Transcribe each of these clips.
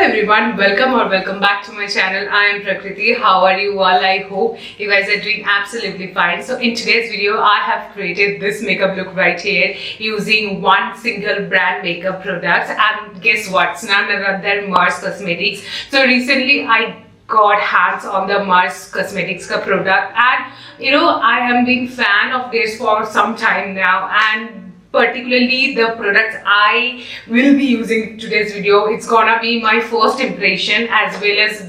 everyone, welcome back to my channel. I am Prakriti. How are you all? I hope you guys are doing absolutely fine. So in today's video, I have created this makeup look right here using one single brand makeup product, and guess what? It's none other than Mars Cosmetics. So recently I got hands on the Mars Cosmetics product, and I am being fan of this for some time now, and particularly the products I will be using in today's video, it's gonna be my first impression as well as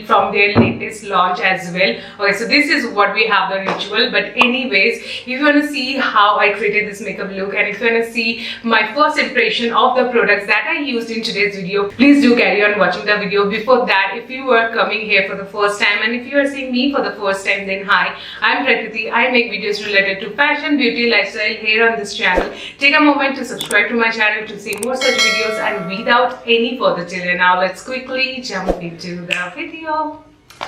from their latest launch as well. Okay, so this is what we have the ritual. But anyways, if you want to see how I created this makeup look, and if you want to see my first impression of the products that I used in today's video, please do carry on watching the video. Before that, if you are coming here for the first time, and if you are seeing me for the first time, then hi, I'm Prakriti. I make videos related to fashion, beauty, lifestyle here on this channel. Take a moment to subscribe to my channel to see more such videos, and without any further delay, now let's quickly jump into the video.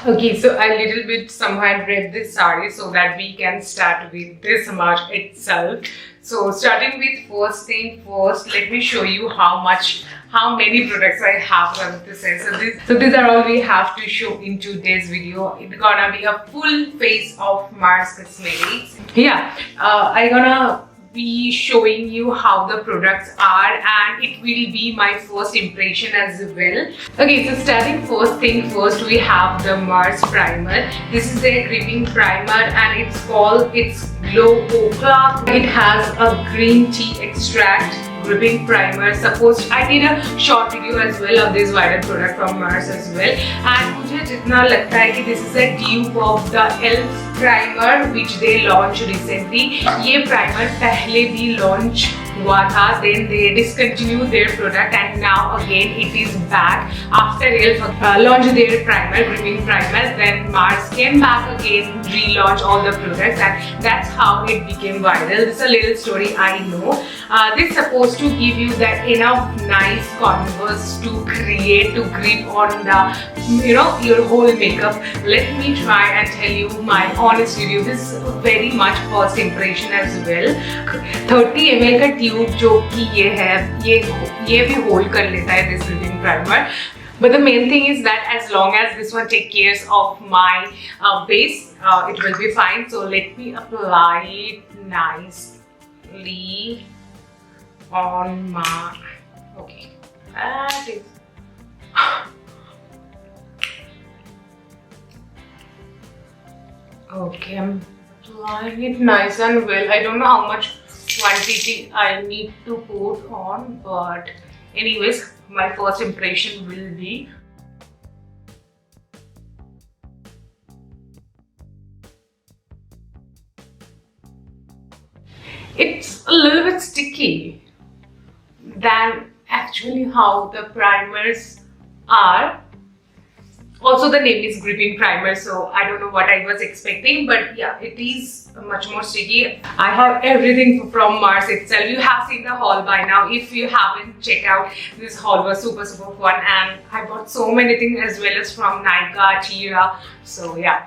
Okay, so I little bit somehow read this saree so that we can start with this march itself. So starting with first thing first, let me show you how many products I have on this side. So these are all we have to show in today's video. It's gonna be a full face of Mars Cosmetics. Yeah, I gonna be showing you how the products are, and it will be my first impression as well. Okay, so starting first thing first, we have the Mars primer. This is a gripping primer, and it's Glow Ochre. It has a green tea extract gripping primer. I did a short video as well of this viral product from Mars as well, and मुझे जितना लगता है कि this is a dupe of the ELF primer which they launched recently. ये primer पहले भी launch हुआ था, then they discontinued their product, and now again it is back after ELF launched their primer, gripping primer. Then Mars came back again, relaunch all the products, and that's how it became viral. This is a little story, I know. This is supposed to give you that enough nice converse to grip on the your whole makeup. Let me try and tell you my honest review. This is very much first impression as well. 30 ml का tube जो कि ये है, ये भी hold कर लेता है this gripping primer. But the main thing is that as long as this one takes care of my base, it will be fine. So let me apply it nicely on my, okay, that is okay, I'm applying it nice and well. I don't know how much quantity I need to put on, but anyways, my first impression will be it's a little bit sticky than actually how the primers are. Also, the name is gripping primer, so I don't know what I was expecting, but yeah, it is much more sticky. I have everything from Mars itself. You have seen the haul by now. If you haven't checked out, this haul was super fun, and I bought so many things as well as from Nykaa, Tira. So yeah.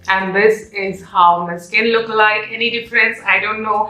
And this is how my skin look like. Any difference? I don't know.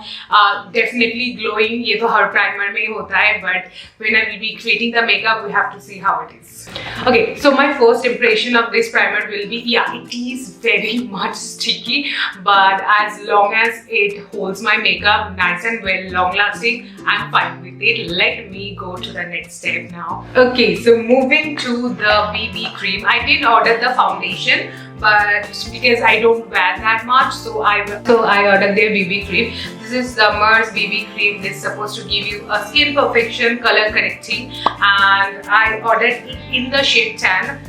Definitely glowing. ये तो हर primer में ही होता है, but when I will be creating the makeup, we have to see how it is. Okay, so my first impression of this primer will be, yeah, it is very much sticky, but as long as it holds my makeup nice and well, long lasting, I'm fine with it. Let me go to the next step now. Okay, so moving to the BB cream. I did order the foundation, but because I don't wear that much, so I ordered their BB cream. This is the Mars BB cream. This is supposed to give you a skin perfection, color correcting, and I ordered it in the shade tan.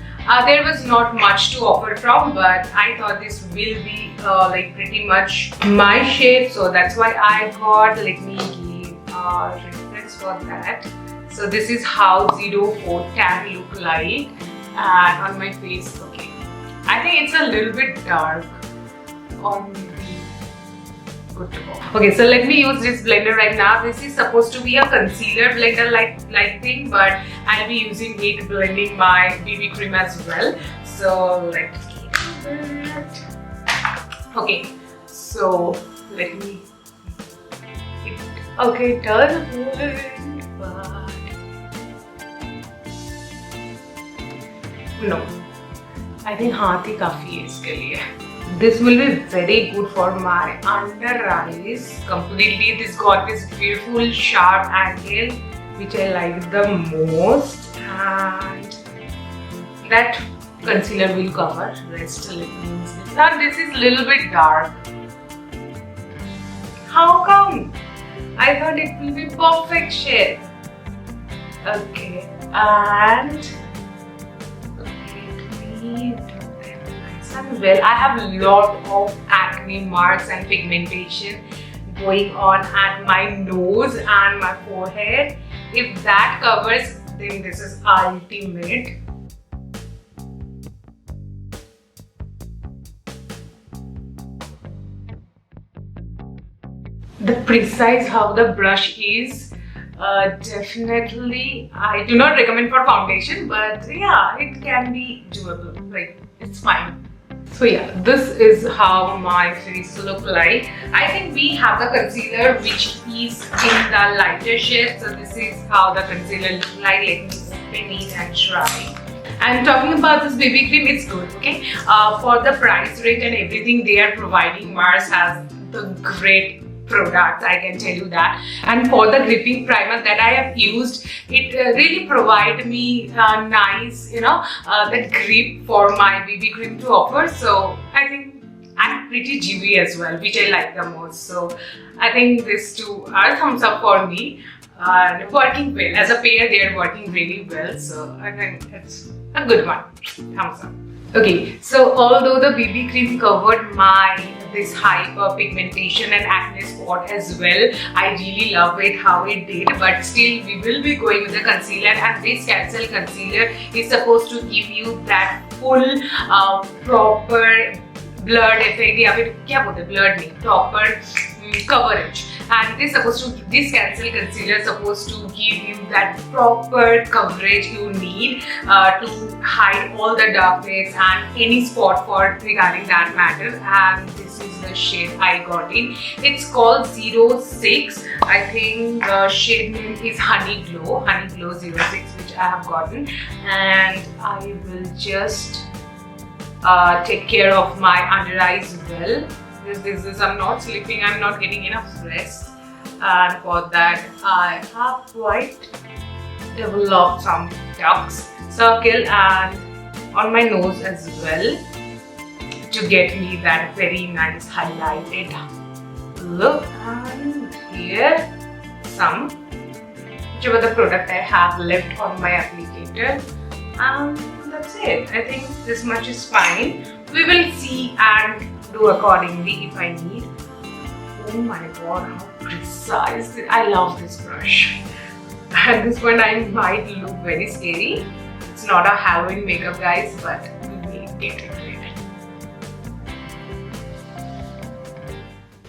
There was not much to offer from, but I thought this will be like pretty much my shade, so that's why I got. Let me give a reference for that. So this is how 04 tan look like, and on my face. Okay, I think it's a little bit dark on the good to go. Okay, so let me use this blender right now. This is supposed to be a concealer blender like thing, but I'll be using it blending my BB cream as well. So let's keep it. Okay, so let me. Okay, it does blend, but No, I think हाथ ही काफी है इसके लिए. This will be very good for my under eyes completely. This got this beautiful sharp angle which I like the most, and that concealer will cover rest a little. Now this is little bit dark. How come? I thought it will be perfect shade. Okay, and well, I have a lot of acne marks and pigmentation going on at my nose and my forehead. If that covers, then this is ultimate. The precise how the brush is, definitely I do not recommend for foundation, but yeah, it can be doable. Like, it's fine. So yeah, this is how my face look like. I think we have the concealer which is in the lighter shade. So this is how the concealer looks like. Let me open it and try. And talking about this BB cream, it's good, okay? For the price rate and everything they are providing, Mars has the great products, I can tell you that. And for the gripping primer that I have used, it really provided me nice, that grip for my BB cream to offer. So I think I'm pretty dewy as well, which I like the most. So I think these two are thumbs up for me. Working well as a pair, they are working really well. So I think it's a good one. Thumbs up. Okay, so although the BB cream covered this hyper pigmentation and acne spot as well, I really love it how it did, but still we will be going with the concealer, and this Cancel concealer is supposed to give you that full proper blurred effect, या फिर क्या बोलते हैं blurred नहीं, proper coverage. And this Cancel concealer is supposed to give you that proper coverage you need to hide all the darkness and any spot for regarding that matter. And this is the shade I got in. It's called 06. I think the shade name is Honey Glow 06, which I have gotten. And I will just take care of my under eyes well. I'm not sleeping, I'm not getting enough rest, and for that I have quite developed some dark circle and on my nose as well to get me that very nice highlighted look. And here some whichever the product I have left on my applicator, and that's it. I think this much is fine. We will see and do accordingly if I need. Oh my god, how precise! I love this brush. At this point I might look very scary. It's not a Halloween makeup, guys, but we will get into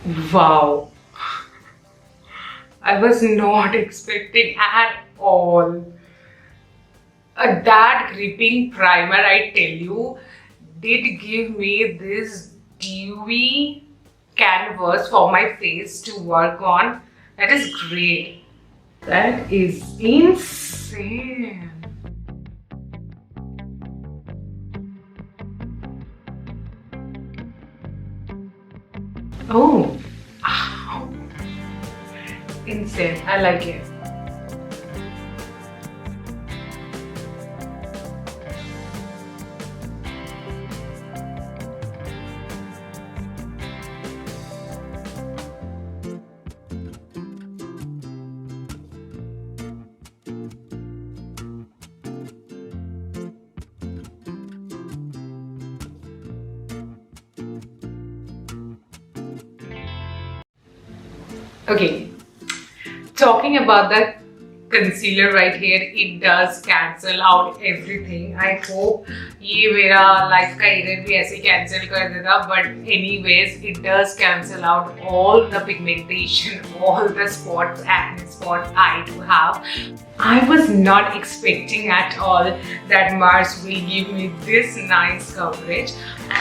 it. Wow, I was not expecting at all. That gripping primer, I tell you, did give me this dewy canvas for my face to work on. That is great. That is insane. Oh, ow. Insane. I like it. Okay, talking about the concealer right here, it does cancel out everything. I hope ये मेरा life का error भी ऐसे cancel कर देगा, but anyways it does cancel out all the pigmentation, all the spots, acne spots I do have. I was not expecting at all that Mars will give me this nice coverage.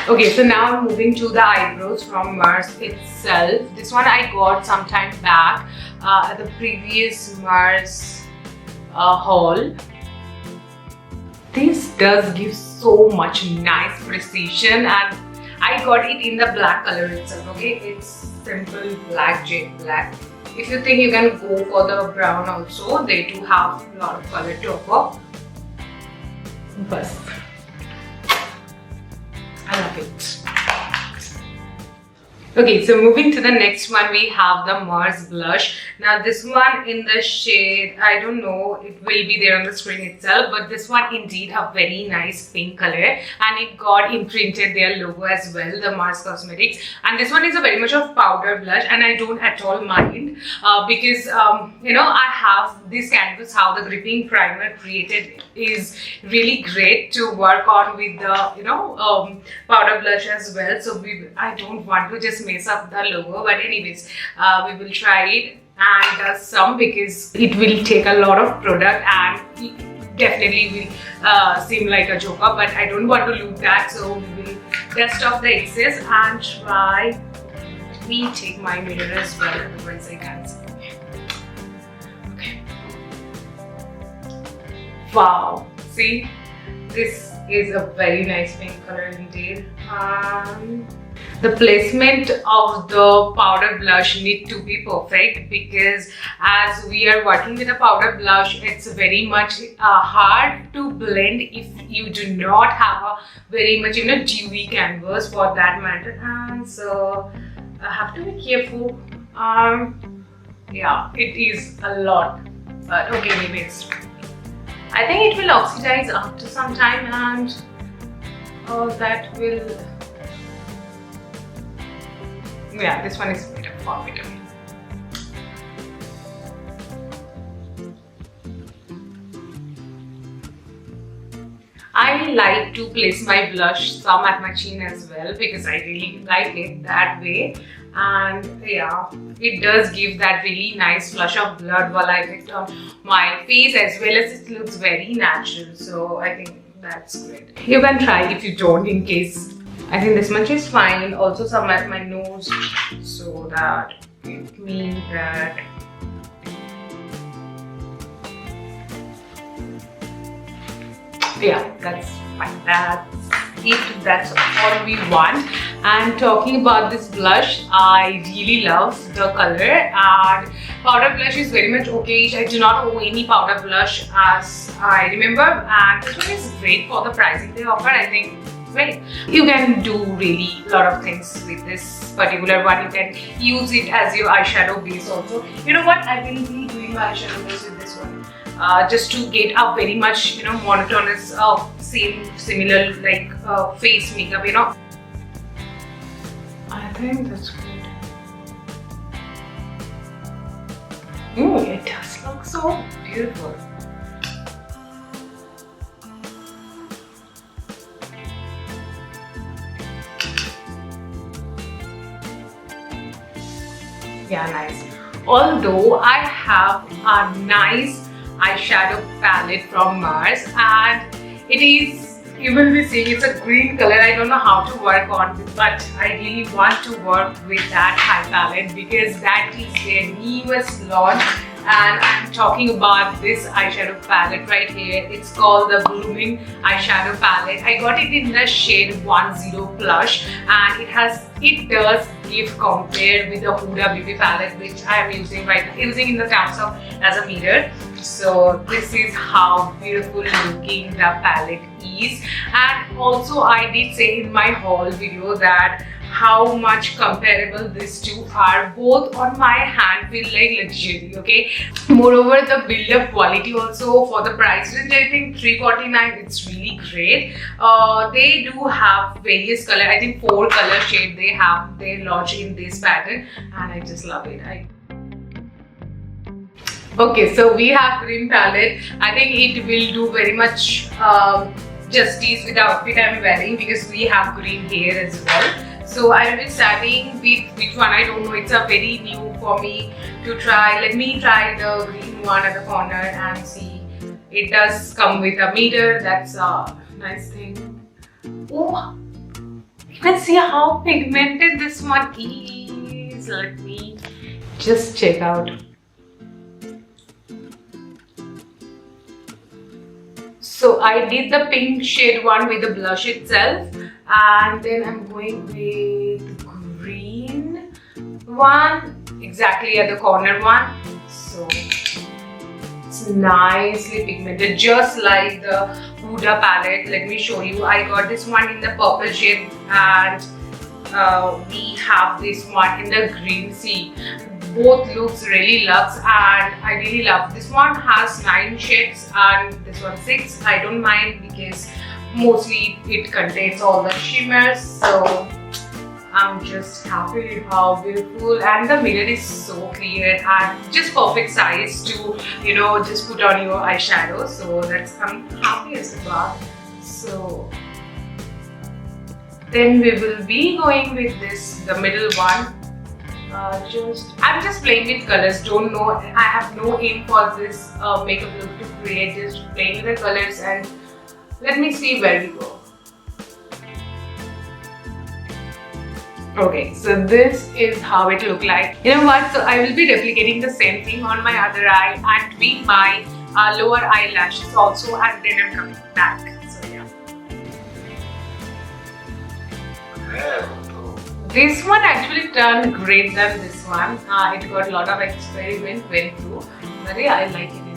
Okay, so now I'm moving to the eyebrows from Mars itself. This one I got some time back at the previous Mars haul. This does give so much nice precision, and I got it in the black color itself. Okay, it's simple black, jet black. If you think you can go for the brown also, they do have a lot of color to offer. But I love it. Okay, so moving to the next one, we have the Mars blush. Now this one in the shade, I don't know, it will be there on the screen itself, but this one indeed have very nice pink color, and it got imprinted their logo as well, the Mars Cosmetics. And this one is a very much of powder blush, and I don't at all mind because you know, I have this canvas, how the gripping primer created is really great to work on with the, you know, powder blush as well. So I don't want to just mess up the logo, but anyways, we will try it and some, because it will take a lot of product and it definitely will seem like a joker, but I don't want to look that, so we will dust off the excess and try. Let me take my mirror as well, otherwise I can't see. Okay. Wow, see, this is a very nice pink color indeed. The placement of the powder blush need to be perfect, because as we are working with a powder blush, it's very much hard to blend if you do not have a very much, you know, dewy canvas for that matter. And so I have to be careful. Yeah, it is a lot, but okay, anyways, I think it will oxidize after some time, and that will. Yeah, this one is better for me. I like to place my blush some at my chin as well, because I really like it that way. And yeah, it does give that really nice flush of blood while I put it on my face, as well as it looks very natural. So I think that's great. You can try if you don't, in case. I think this much is fine. Also some at my nose, so that it means that yeah, that's fine. That's it. That's all we want. And talking about this blush, I really love the color, and powder blush is very much okay. I do not own any powder blush as I remember, and this one is great for the pricing they offer. I think. Right. You can do really a lot of things with this particular one. You can use it as your eyeshadow base also. You know what? I will be doing my eyeshadow base with this one. Just to get a very much, you know, monotonous, similar like face makeup, you know. I think that's good. It does look so beautiful. Yeah, nice. Although I have a nice eyeshadow palette from Mars, and it is, you will be seeing, it's a green color. I don't know how to work on it, but I really want to work with that high palette, because that is their newest launch. And I'm talking about this eyeshadow palette right here. It's called the Blooming eyeshadow palette. I got it in the shade 10 Plush, and it does give compared with the Huda Beauty palette, which I am using right now, using in the terms of as a mirror. So this is how beautiful looking the palette is. And also I did say in my haul video that how much comparable these two are. Both on my hand feel like luxury, okay. Moreover, the build-up quality also for the price range, I think $349, it's really great. They do have various color, I think 4 color shade they launch in this pattern, and I just love it. Okay, so we have green palette. I think it will do very much justice with the outfit I'm wearing, because we have green hair as well. So I will be starting with which one, I don't know, it's a very new for me to try. Let me try the green one at the corner and see. It does come with a mirror, that's a nice thing. Oh, you can see how pigmented this one is. Let me just check out. So I did the pink shade one with the blush itself, and then I'm going with green one exactly at the corner one. So it's nicely pigmented, just like the Huda palette. Let me show you. I got this one in the purple shade, and we have this one in the green sea. Both looks really luxe, and I really love this one. Has 9 shades and this one 6. I don't mind because mostly it contains all the shimmers, so I'm just happy with how beautiful, and the mirror is so clear and just perfect size to, you know, just put on your eyeshadow. So that's, I'm happy as well. So then we will be going with this, the middle one. I'm just playing with colors. Don't know, I have no aim for this makeup look to create. Just playing with the colors, and let me see where we go. Okay, so this is how it look like. You know what? So I will be replicating the same thing on my other eye and doing my lower eyelashes also, and then I'm coming back. So yeah. This one actually turned great than this one. It got a lot of experiment went through, but yeah, I like it anyway.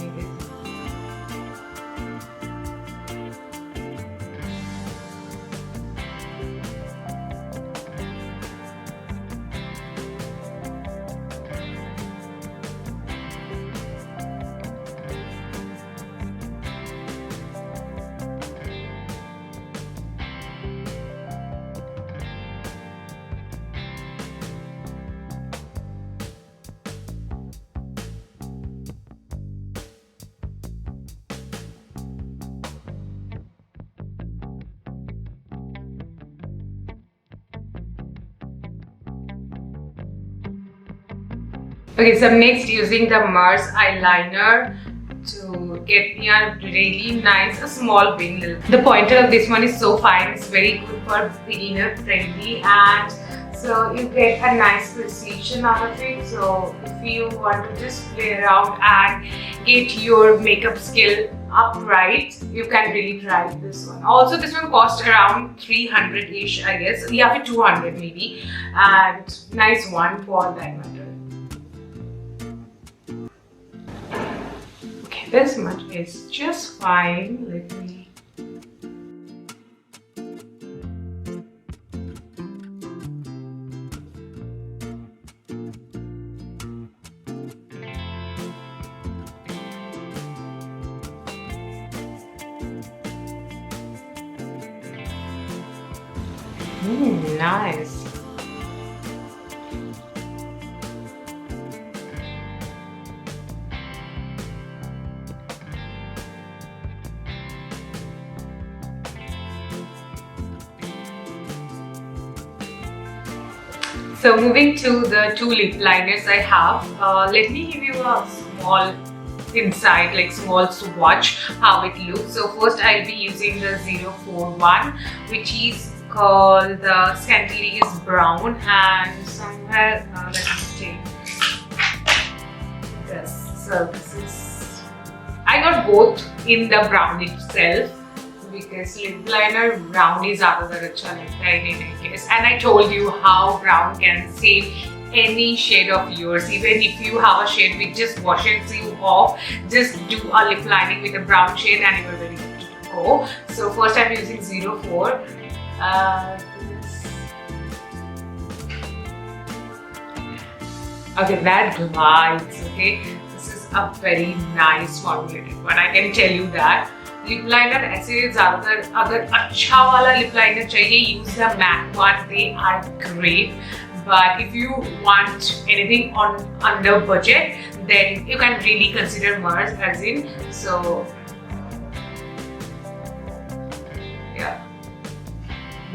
Okay, so next using the Mars eyeliner to get me a really nice, a small wing. The pointer of this one is so fine, it's very good for beginner friendly, and so you get a nice precision out of it. So if you want to just play around and get your makeup skill upright, you can really try this one. Also, this one cost around 300-ish, I guess. Yeah, 200 maybe, and nice one for that matter. Okay, this much is just fine. Let me. Nice. So moving to the 2 lip liners I have, let me give you a small insight, like small swatch how it looks. So first I'll be using the 041, which is called the Scandalese Brown, and somewhere let me take this. So this is, I got both in the brown itself because lip liner brown is zyada acha lagta hai in any case, and I told you how brown can save any shade of yours. Even if you have a shade which just washes you off, just do a lip lining with a brown shade and you're ready to go. So first I'm using 04. Okay, that glides. Okay, this is a very nice formulated one, I can tell you that. Lip liner ऐसे ज़्यादातर अगर अच्छा वाला lip liner चाहिए, use the matte one. They are great. But if you want anything on under budget, then you can really consider Mars, as in. So yeah,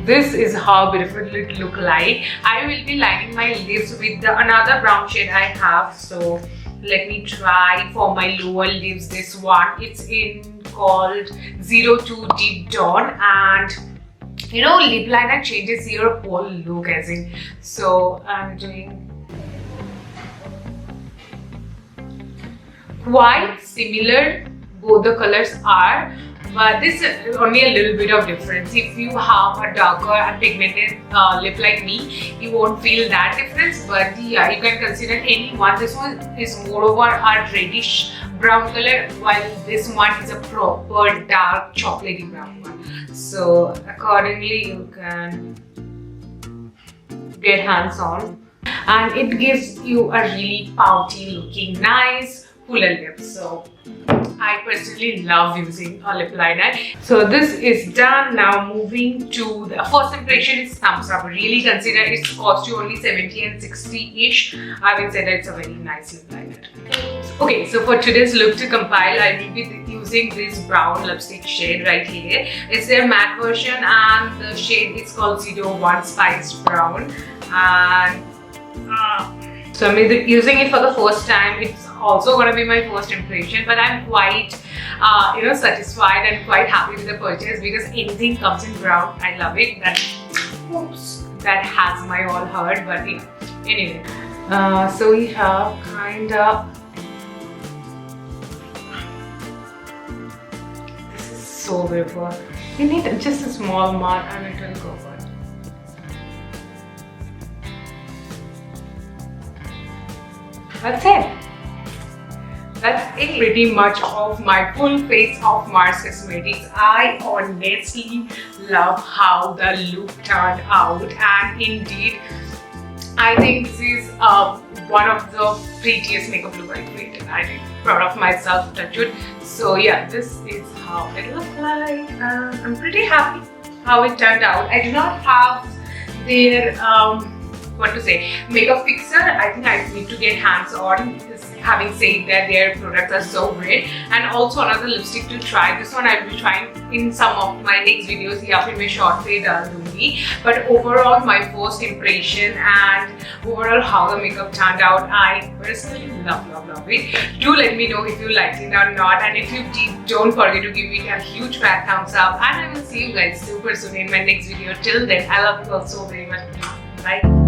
this is how beautiful it look like. I will be lining my lips with the another brown shade I have. So let me try for my lower lips this one. It's in called 02 Deep Dawn, and you know, lip liner changes your whole look, as in. So I'm doing quite similar, both the colors are, but this is only a little bit of difference. If you have a darker and pigmented lip like me, you won't feel that difference, but yeah, you can consider any one. This one is moreover a reddish brown color, while this one is a proper dark chocolatey brown one. So accordingly you can get hands on, and it gives you a really pouty looking nice fuller lip. So I personally love using a lip liner. So this is done. Now moving to the first impression is thumbs up. Really consider it's cost you only 70 and 60-ish. I will say that it's a very nice lip liner. Okay, so for today's look to compile, I will be using this brown lipstick shade right here. It's their matte version and the shade is called 01 Spiced Brown. And so I'm using it for the first time. It's also going to be my first impression, but I'm quite satisfied and quite happy with the purchase, because anything comes in brown, I love it. That has my all heart, but yeah, anyway. So we have kind of, this is so beautiful. You need just a small mark and it will go good. That's it. That's it. Pretty much of my full face of Mars Cosmetics. I honestly love how the look turned out, and indeed I think this is one of the prettiest makeup look I created. I think proud of myself, touch wood. So yeah, this is how it looks like. I'm pretty happy how it turned out. I do not have their makeup fixer. I think I need to get hands on. Having said that, their products are so great, and also another lipstick to try. This one I will be trying in some of my next videos. या फिर मैं short पे डाल दूँगी. But overall, my first impression and overall how the makeup turned out, I personally love it. Do let me know if you liked it or not, and if you did, don't forget to give me a huge fat thumbs up. And I will see you guys super soon in my next video. Till then, I love you all so very much. Bye.